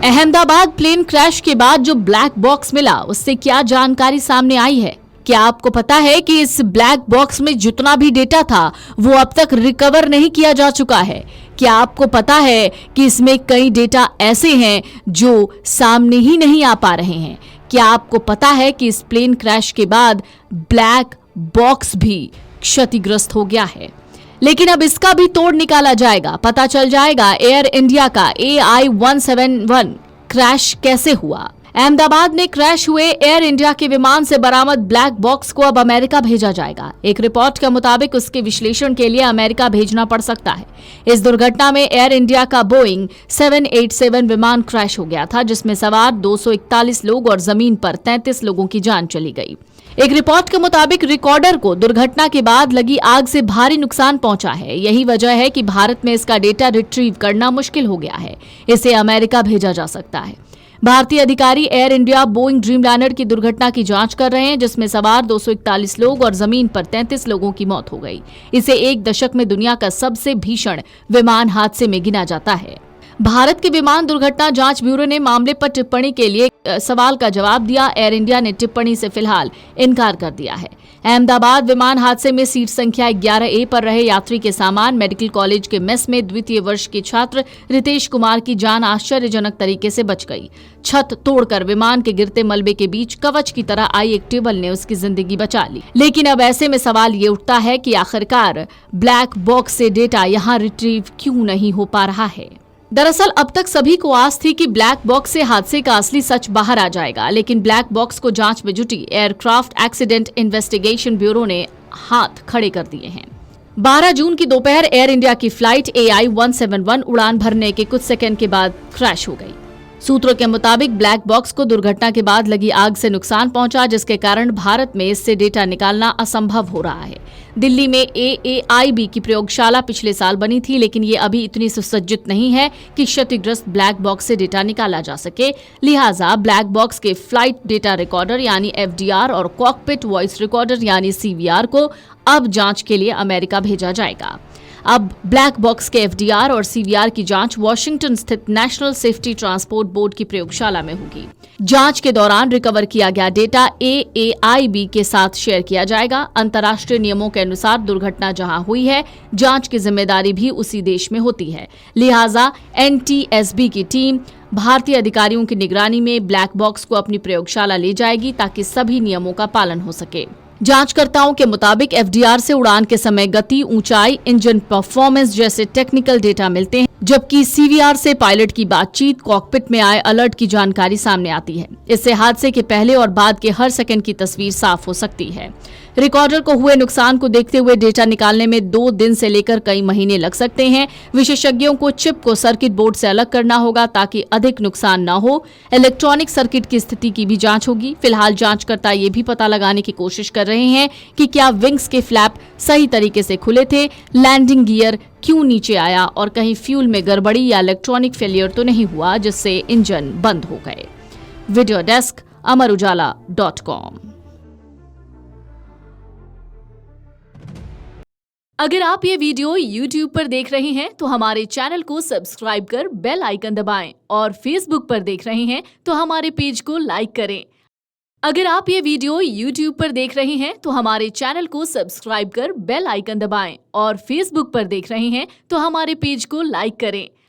Ahmedabad plane crash के बाद जो ब्लैक बॉक्स मिला उससे क्या जानकारी सामने आई है? क्या आपको पता है कि इस ब्लैक बॉक्स में जितना भी डेटा था वो अब तक रिकवर नहीं किया जा चुका है? क्या आपको पता है कि इसमें कई डेटा ऐसे हैं जो सामने ही नहीं आ पा रहे हैं? क्या आपको पता है कि इस प्लेन क्रैश के बाद ब्लैक बॉक्स भी क्षतिग्रस्त हो गया है? लेकिन अब इसका भी तोड़ निकाला जाएगा। पता चल जाएगा एयर इंडिया का AI-171 क्रैश कैसे हुआ। अहमदाबाद में क्रैश हुए एयर इंडिया के विमान से बरामद ब्लैक बॉक्स को अब अमेरिका भेजा जाएगा। एक रिपोर्ट के मुताबिक उसके विश्लेषण के लिए अमेरिका भेजना पड़ सकता है। इस दुर्घटना में एयर इंडिया का बोइंग 787 विमान क्रैश हो गया था, जिसमें सवार 241 लोग और जमीन पर 33 लोगों की जान चली गई। एक रिपोर्ट के मुताबिक रिकॉर्डर को दुर्घटना के बाद लगी आग से भारी नुकसान पहुंचा है। यही वजह है कि भारत में इसका डेटा रिट्रीव करना मुश्किल हो गया है। इसे अमेरिका भेजा जा सकता है। भारतीय अधिकारी एयर इंडिया बोइंग ड्रीमलाइनर की दुर्घटना की जांच कर रहे हैं, जिसमें सवार 241 लोग और जमीन पर 33 लोगों की मौत हो गई। इसे एक दशक में दुनिया का सबसे भीषण विमान हादसे में गिना जाता है। भारत के विमान दुर्घटना जांच ब्यूरो ने मामले पर टिप्पणी के लिए सवाल का जवाब दिया। एयर इंडिया ने टिप्पणी से फिलहाल इनकार कर दिया है। अहमदाबाद विमान हादसे में सीट संख्या 11A पर रहे यात्री के सामान मेडिकल कॉलेज के मेस में द्वितीय वर्ष के छात्र रितेश कुमार की जान आश्चर्यजनक तरीके से बच गई। छत तोड़कर विमान के गिरते मलबे के बीच कवच की तरह आई एक टेबल ने उसकी जिंदगी बचा ली। लेकिन अब ऐसे में सवाल ये उठता है कि आखिरकार ब्लैक बॉक्स से डेटा यहाँ रिट्रीव क्यों नहीं हो पा रहा है। दरअसल अब तक सभी को आस थी कि ब्लैक बॉक्स से हादसे का असली सच बाहर आ जाएगा, लेकिन ब्लैक बॉक्स को जांच में जुटी एयरक्राफ्ट एक्सीडेंट इन्वेस्टिगेशन ब्यूरो ने हाथ खड़े कर दिए हैं। 12 जून की दोपहर एयर इंडिया की फ्लाइट AI-171 उड़ान भरने के कुछ सेकंड के बाद क्रैश हो गई। सूत्रों के मुताबिक ब्लैक बॉक्स को दुर्घटना के बाद लगी आग से नुकसान पहुंचा, जिसके कारण भारत में इससे डेटा निकालना असंभव हो रहा है। दिल्ली में AAIB की प्रयोगशाला पिछले साल बनी थी, लेकिन ये अभी इतनी सुसज्जित नहीं है कि क्षतिग्रस्त ब्लैक बॉक्स से डेटा निकाला जा सके। लिहाजा ब्लैक बॉक्स के फ्लाइट डेटा रिकॉर्डर यानी FDR और कॉकपिट वॉइस रिकॉर्डर यानी CVR को अब जांच के लिए अमेरिका भेजा जाएगा। अब ब्लैक बॉक्स के FDR और CVR की जांच वॉशिंगटन स्थित नेशनल सेफ्टी ट्रांसपोर्ट बोर्ड की प्रयोगशाला में होगी। जांच के दौरान रिकवर किया गया डेटा AAIB के साथ शेयर किया जाएगा। अंतर्राष्ट्रीय नियमों के अनुसार दुर्घटना जहां हुई है, जांच की जिम्मेदारी भी उसी देश में होती है। लिहाजा NTSB की टीम भारतीय अधिकारियों की निगरानी में ब्लैक बॉक्स को अपनी प्रयोगशाला ले जाएगी ताकि सभी नियमों का पालन हो सके। जांचकर्ताओं के मुताबिक FDR से उड़ान के समय गति, ऊंचाई, इंजन परफॉर्मेंस जैसे टेक्निकल डेटा मिलते हैं, जबकि CVR से पायलट की बातचीत, कॉकपिट में आए अलर्ट की जानकारी सामने आती है। इससे हादसे के पहले और बाद के हर सेकंड की तस्वीर साफ हो सकती है। रिकॉर्डर को हुए नुकसान को देखते हुए डेटा निकालने में 2 दिन से लेकर कई महीने लग सकते हैं। विशेषज्ञों को चिप को सर्किट बोर्ड से अलग करना होगा ताकि अधिक नुकसान न हो। इलेक्ट्रॉनिक सर्किट की स्थिति की भी जांच होगी। फिलहाल जांचकर्ता ये भी पता लगाने की कोशिश कर रहे हैं कि क्या विंग्स के फ्लैप सही तरीके से खुले थे, लैंडिंग गियर क्यों नीचे आया और कहीं फ्यूल में गड़बड़ी या इलेक्ट्रॉनिक फेलियर तो नहीं हुआ जिससे इंजन बंद हो गए। Video desk amarujala.com। अगर आप ये वीडियो YouTube पर देख रहे हैं तो हमारे चैनल को सब्सक्राइब कर बेल आइकन दबाएं और Facebook पर देख रहे हैं तो हमारे पेज को लाइक करें। अगर आप ये वीडियो YouTube पर देख रहे हैं तो हमारे चैनल को सब्सक्राइब कर बेल आइकन दबाएं और Facebook पर देख रहे हैं तो हमारे पेज को लाइक करें।